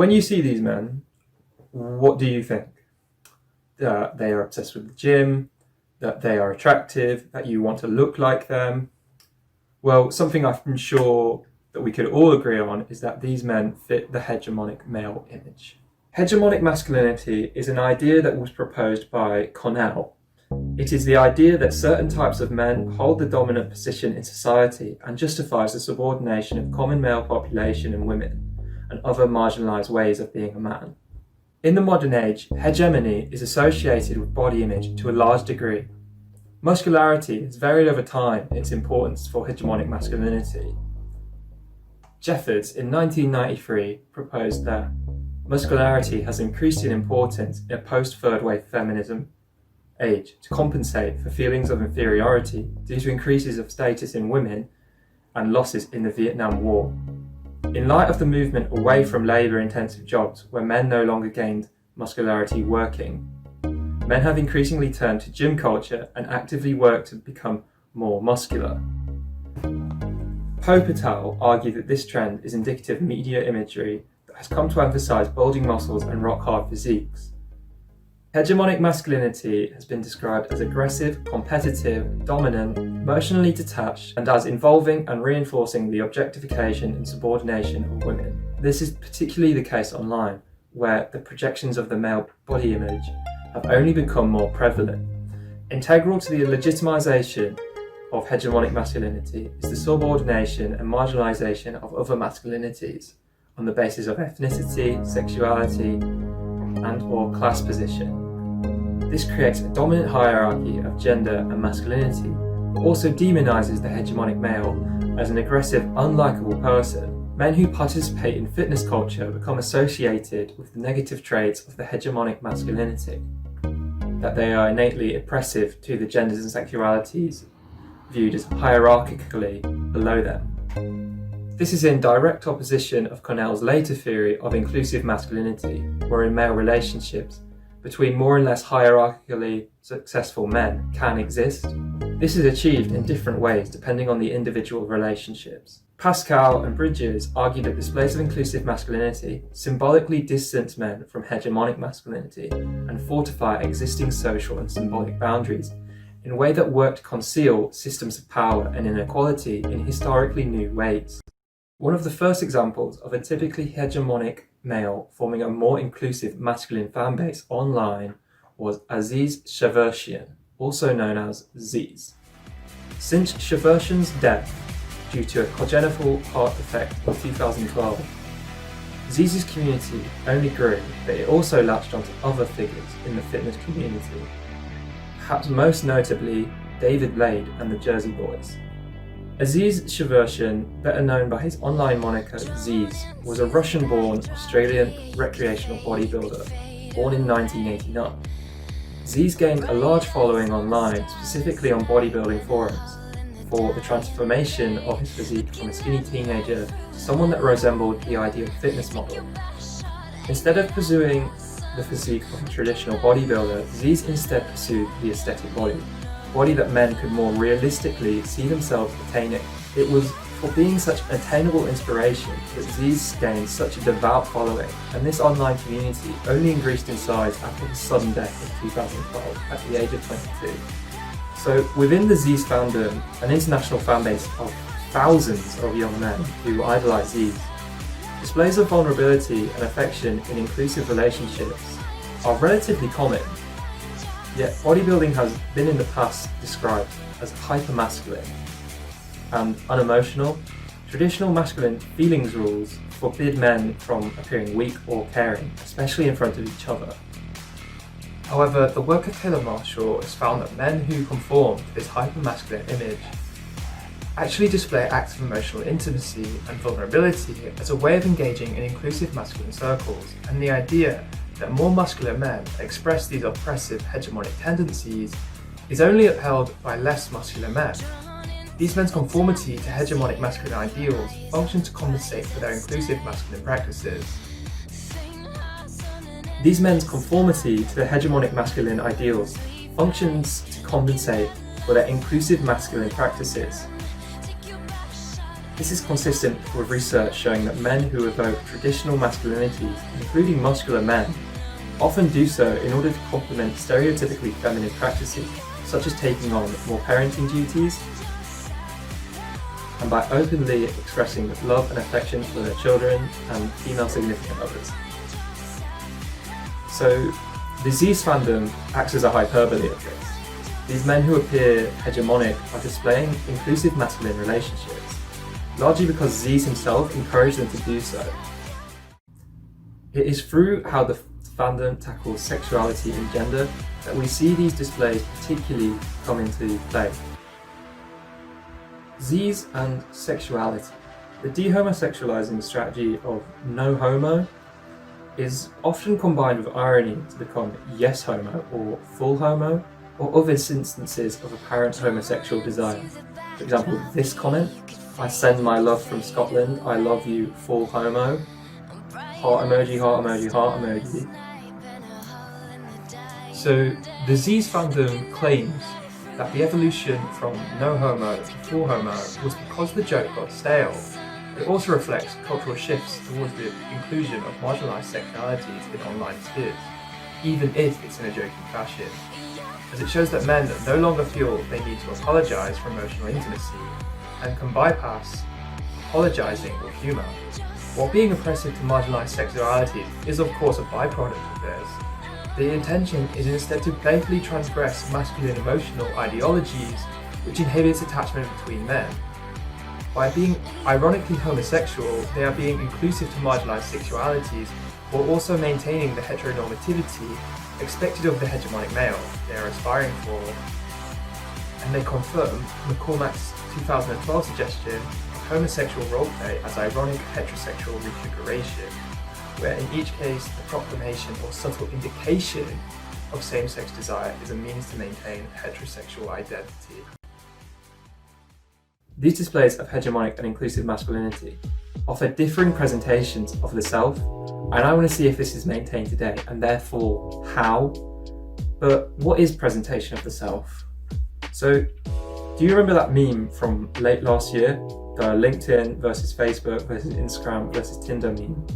When you see these men, what do you think? That they are obsessed with the gym, that they are attractive, that you want to look like them? Well, something I'm sure that we could all agree on is that these men fit the hegemonic male image. Hegemonic masculinity is an idea that was proposed by Connell. It is the idea that certain types of men hold the dominant position in society and justifies the subordination of common male population and women, and other marginalised ways of being a man. In the modern age, hegemony is associated with body image to a large degree. Muscularity has varied over time in its importance for hegemonic masculinity. Jeffords in 1993 proposed that muscularity has increased in importance in a post-third wave feminism age to compensate for feelings of inferiority due to increases of status in women and losses in the Vietnam War. In light of the movement away from labour-intensive jobs where men no longer gained muscularity working, men have increasingly turned to gym culture and actively work to become more muscular. Pope et al. Argue that this trend is indicative of media imagery that has come to emphasise bulging muscles and rock-hard physiques. Hegemonic masculinity has been described as aggressive, competitive, dominant, emotionally detached, and as involving and reinforcing the objectification and subordination of women. This is particularly the case online, where the projections of the male body image have only become more prevalent. Integral to the legitimisation of hegemonic masculinity is the subordination and marginalisation of other masculinities on the basis of ethnicity, sexuality, and/or class position. This creates a dominant hierarchy of gender and masculinity, but also demonises the hegemonic male as an aggressive, unlikable person. Men who participate in fitness culture become associated with the negative traits of the hegemonic masculinity, that they are innately oppressive to the genders and sexualities viewed as hierarchically below them. This is in direct opposition of Connell's later theory of inclusive masculinity, wherein male relationships between more or less hierarchically successful men can exist. This is achieved in different ways depending on the individual relationships. Pascal and Bridges argue that displays of inclusive masculinity symbolically distance men from hegemonic masculinity and fortify existing social and symbolic boundaries in a way that work to conceal systems of power and inequality in historically new ways. One of the first examples of a typically hegemonic male forming a more inclusive masculine fanbase online was Aziz Shavershian, also known as Ziz. Since Shavershian's death due to a congenital heart defect in 2012, Ziz's community only grew, but it also latched onto other figures in the fitness community, perhaps most notably David Blade and the Jersey Boys. Aziz Shavershian, better known by his online moniker Ziz, was a Russian-born Australian recreational bodybuilder, born in 1989. Ziz gained a large following online, specifically on bodybuilding forums, for the transformation of his physique from a skinny teenager to someone that resembled the ideal fitness model. Instead of pursuing the physique of a traditional bodybuilder, Ziz instead pursued the aesthetic body that men could more realistically see themselves attaining. It was for being such an attainable inspiration that Ziz gained such a devout following, and this online community only increased in size after his sudden death in 2012 at the age of 22. So within the Ziz fandom, an international fanbase of thousands of young men who idolise Ziz, displays of vulnerability and affection in inclusive relationships are relatively common. Yet bodybuilding has been in the past described as hypermasculine and unemotional. Traditional masculine feelings rules forbid men from appearing weak or caring, especially in front of each other. However, the work of Taylor Marshall has found that men who conform to this hypermasculine image actually display acts of emotional intimacy and vulnerability as a way of engaging in inclusive masculine circles, and the idea that more muscular men express these oppressive hegemonic tendencies is only upheld by less muscular men. These men's conformity to hegemonic masculine ideals function to compensate for their inclusive masculine practices. These men's conformity to the hegemonic masculine ideals functions to compensate for their inclusive masculine practices. This is consistent with research showing that men who evoke traditional masculinities, including muscular men, often do so in order to complement stereotypically feminine practices, such as taking on more parenting duties, and by openly expressing love and affection for their children and female significant others. So, the Z's fandom acts as a hyperbole of this. These men who appear hegemonic are displaying inclusive masculine relationships, largely because Z's himself encouraged them to do so. It is through how the fandom tackles sexuality and gender that we see these displays particularly come into play. Z's and sexuality. The dehomosexualizing strategy of no homo is often combined with irony to become yes homo or full homo, or other instances of apparent homosexual desire. For example, this comment, I send my love from Scotland, I love you, full homo, heart emoji, heart emoji, heart emoji. So the Z's fandom claims that the evolution from no homo to full homo was because the joke got stale. It also reflects cultural shifts towards the inclusion of marginalised sexualities in online spheres, even if it's in a joking fashion, as it shows that men no longer feel they need to apologise for emotional intimacy and can bypass apologising with humour. While being oppressive to marginalised sexualities is of course a byproduct of this, the intention is instead to playfully transgress masculine emotional ideologies which inhibits attachment between men. By being ironically homosexual, they are being inclusive to marginalised sexualities while also maintaining the heteronormativity expected of the hegemonic male they are aspiring for. And they confirm McCormack's 2012 suggestion of homosexual roleplay as ironic heterosexual recuperation, where in each case the proclamation or subtle indication of same-sex desire is a means to maintain a heterosexual identity. These displays of hegemonic and inclusive masculinity offer differing presentations of the self, and I want to see if this is maintained today, and therefore how. But what is presentation of the self? So, do you remember that meme from late last year? The LinkedIn versus Facebook versus Instagram versus Tinder meme?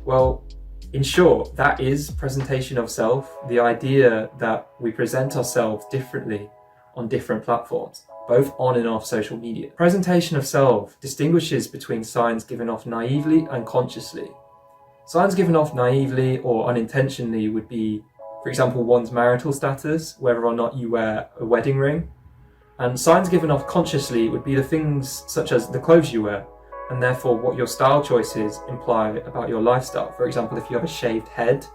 Well, in short, that is presentation of self, the idea that we present ourselves differently on different platforms, both on and off social media. Presentation of self distinguishes between signs given off naively and consciously. Signs given off naively or unintentionally would be, for example, one's marital status, whether or not you wear a wedding ring. And signs given off consciously would be the things such as the clothes you wear, and therefore what your style choices imply about your lifestyle. For example, if you have a shaved head,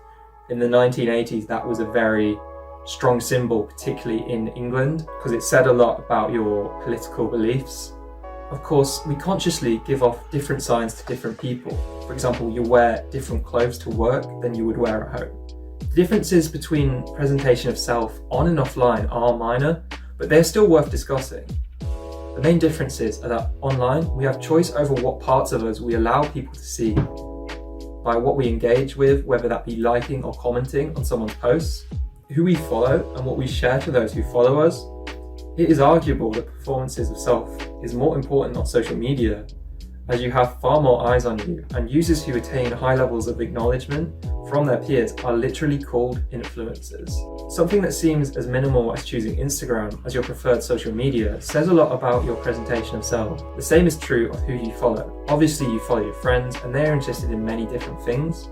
in the 1980s that was a very strong symbol, particularly in England, because it said a lot about your political beliefs. Of course, we consciously give off different signs to different people. For example, you wear different clothes to work than you would wear at home. The differences between presentation of self on and offline are minor, but they're still worth discussing. The main differences are that online, we have choice over what parts of us we allow people to see, by what we engage with, whether that be liking or commenting on someone's posts, who we follow and what we share to those who follow us. It is arguable that performances of self is more important on social media, as you have far more eyes on you, and users who attain high levels of acknowledgement from their peers are literally called influencers. Something that seems as minimal as choosing Instagram as your preferred social media says a lot about your presentation of self. The same is true of who you follow. Obviously you follow your friends and they're interested in many different things,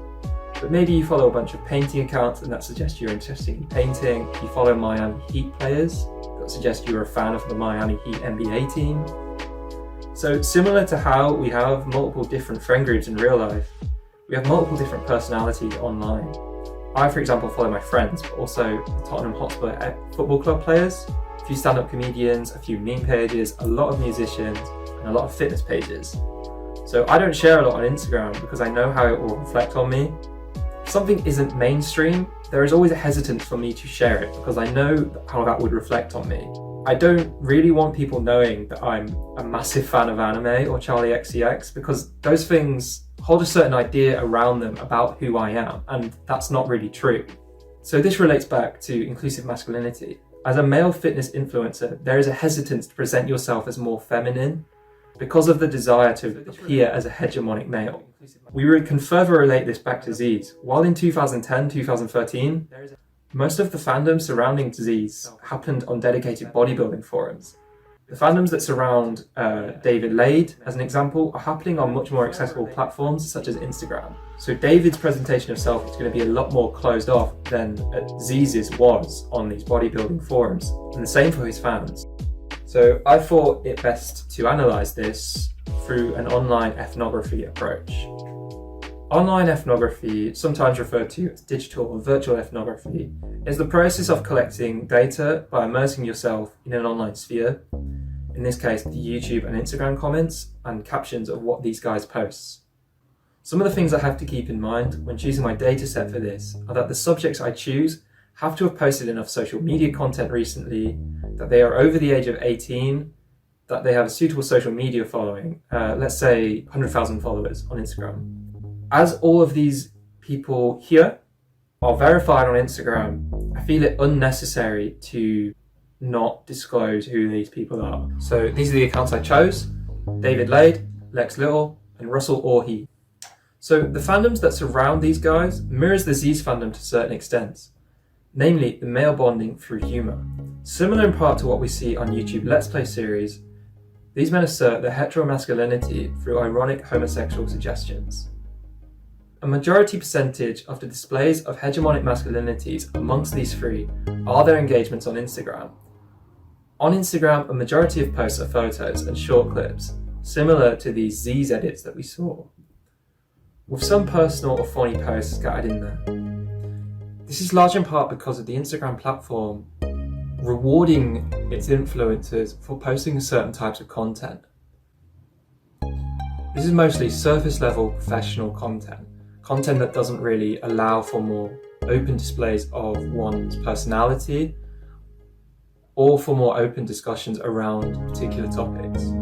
but maybe you follow a bunch of painting accounts and that suggests you're interested in painting. You follow Miami Heat players, that suggests you're a fan of the Miami Heat NBA team. So similar to how we have multiple different friend groups in real life, we have multiple different personalities online. I, for example, follow my friends, but also the Tottenham Hotspur football club players, a few stand-up comedians, a few meme pages, a lot of musicians, and a lot of fitness pages. So I don't share a lot on Instagram because I know how it will reflect on me. If something isn't mainstream, there is always a hesitance for me to share it because I know how that would reflect on me. I don't really want people knowing that I'm a massive fan of anime or Charlie XCX because those things hold a certain idea around them about who I am, and that's not really true. So this relates back to inclusive masculinity. As a male fitness influencer, there is a hesitance to present yourself as more feminine, because of the desire to appear as a hegemonic male. Can further relate this back to Z's. While in 2010-2013, most of the fandom surrounding Z's happened on dedicated bodybuilding forums. The fandoms that surround David Lade, as an example, are happening on much more accessible platforms such as Instagram. So David's presentation of self is going to be a lot more closed off than Z's was on these bodybuilding forums, and the same for his fans. So I thought it best to analyse this through an online ethnography approach. Online ethnography, sometimes referred to as digital or virtual ethnography, is the process of collecting data by immersing yourself in an online sphere, in this case the YouTube and Instagram comments and captions of what these guys post. Some of the things I have to keep in mind when choosing my data set for this are that the subjects I choose have to have posted enough social media content recently, that they are over the age of 18, that they have a suitable social media following, let's say 100,000 followers on Instagram. As all of these people here are verified on Instagram, I feel it unnecessary to not disclose who these people are. So these are the accounts I chose: David Lade, Lex Little, and Russell Orhe. So the fandoms that surround these guys mirrors the Z's fandom to certain extents, namely the male bonding through humour. Similar in part to what we see on YouTube Let's Play series, these men assert their heteromasculinity through ironic homosexual suggestions. A majority percentage of the displays of hegemonic masculinities amongst these three are their engagements on Instagram. On Instagram, a majority of posts are photos and short clips, similar to these Z's edits that we saw, with some personal or funny posts scattered in there. This is large in part because of the Instagram platform rewarding its influencers for posting certain types of content. This is mostly surface level professional content that doesn't really allow for more open displays of one's personality or for more open discussions around particular topics.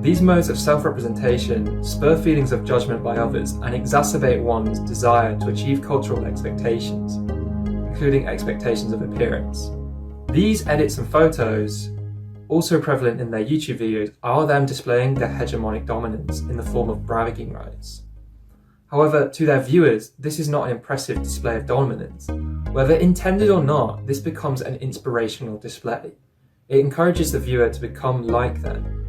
These modes of self-representation spur feelings of judgment by others and exacerbate one's desire to achieve cultural expectations, including expectations of appearance. These edits and photos, also prevalent in their YouTube videos, are them displaying their hegemonic dominance in the form of bragging rights. However, to their viewers, this is not an impressive display of dominance. Whether intended or not, this becomes an inspirational display. It encourages the viewer to become like them,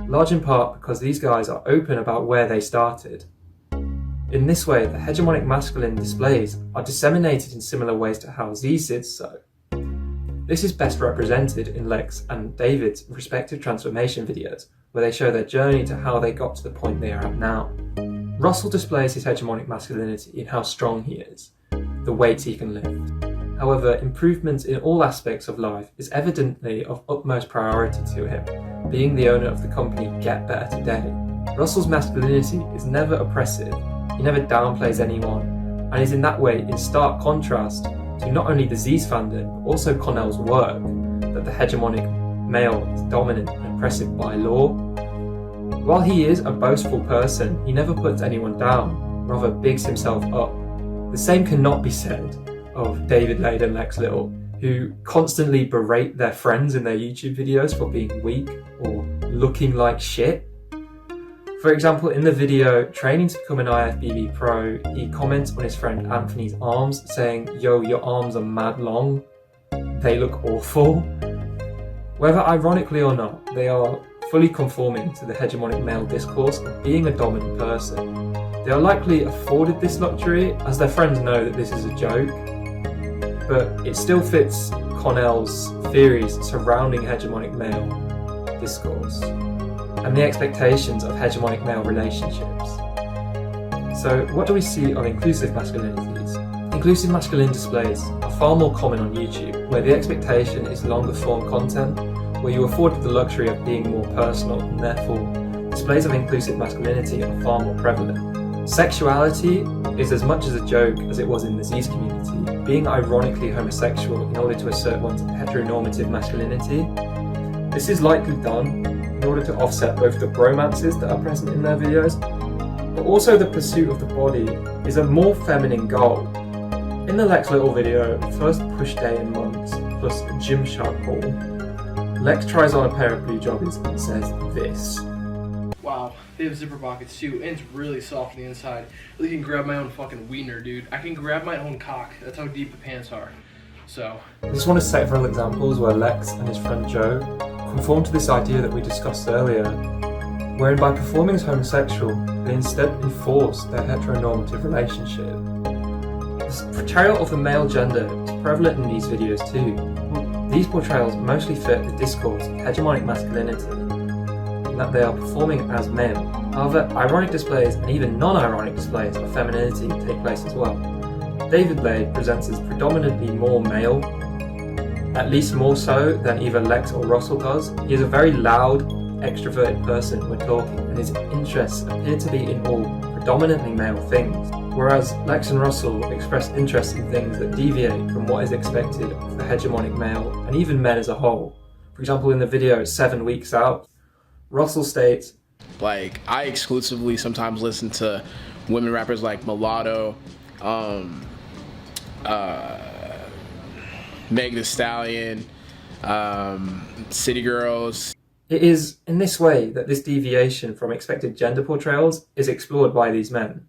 large in part because these guys are open about where they started. In this way, the hegemonic masculine displays are disseminated in similar ways to how Z did so. This is best represented in Lex and David's respective transformation videos, where they show their journey to how they got to the point they are at now. Russell displays his hegemonic masculinity in how strong he is, the weights he can lift. However, improvement in all aspects of life is evidently of utmost priority to him, being the owner of the company Get Better Today. Russell's masculinity is never oppressive, he never downplays anyone, and is in that way in stark contrast to not only the Z's fandom, but also Connell's work, that the hegemonic male is dominant and oppressive by law. While he is a boastful person, he never puts anyone down, rather bigs himself up. The same cannot be said of David Lade and Lex Little, who constantly berate their friends in their YouTube videos for being weak or looking like shit. For example, in the video Training to Become an IFBB Pro, he comments on his friend Anthony's arms, saying, "Yo, your arms are mad long. They look awful." Whether ironically or not, they are fully conforming to the hegemonic male discourse of being a dominant person. They are likely afforded this luxury as their friends know that this is a joke, but it still fits Connell's theories surrounding hegemonic male discourse and the expectations of hegemonic male relationships. So what do we see of inclusive masculinities? Inclusive masculine displays are far more common on YouTube, where the expectation is longer form content, where you are afforded the luxury of being more personal, and therefore displays of inclusive masculinity are far more prevalent. Sexuality is as much as a joke as it was in the Z's community, being ironically homosexual in order to assert one's heteronormative masculinity. This is likely done in order to offset both the bromances that are present in their videos, but also the pursuit of the body is a more feminine goal. In the Lex Little video, first push day in months plus a Gymshark haul, Lex tries on a pair of blue joggers and says this. Wow, they have zipper pockets too, and it's really soft on the inside. I can grab my own fucking wiener, dude. I can grab my own cock. That's how deep the pants are. So, I just want to set several examples where Lex and his friend Joe conform to this idea that we discussed earlier, wherein by performing as homosexual, they instead enforce their heteronormative relationship. This portrayal of the male gender is prevalent in these videos too. These portrayals mostly fit the discourse of hegemonic masculinity, in that they are performing as men. However, ironic displays and even non-ironic displays of femininity take place as well. David Lade presents as predominantly more male, at least more so than either Lex or Russell does. He is a very loud, extroverted person when talking, and his interests appear to be in all predominantly male things, whereas Lex and Russell express interest in things that deviate from what is expected of the hegemonic male and even men as a whole. For example, in the video 7 Weeks Out, Russell states, like, I exclusively sometimes listen to women rappers like Mulatto, Meg Thee Stallion, City Girls. It is in this way that this deviation from expected gender portrayals is explored by these men.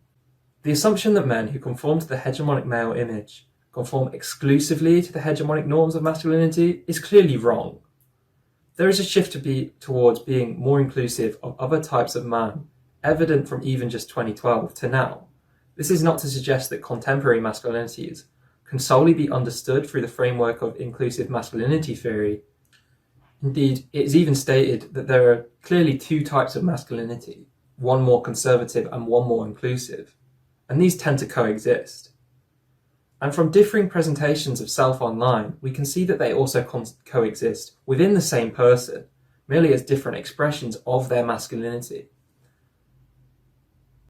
The assumption that men who conform to the hegemonic male image conform exclusively to the hegemonic norms of masculinity is clearly wrong. There is a shift towards being more inclusive of other types of man, evident from even just 2012 to now. This is not to suggest that contemporary masculinities can solely be understood through the framework of inclusive masculinity theory. Indeed, it is even stated that there are clearly two types of masculinity, one more conservative and one more inclusive, and these tend to coexist. And from differing presentations of self online, we can see that they also coexist within the same person, merely as different expressions of their masculinity.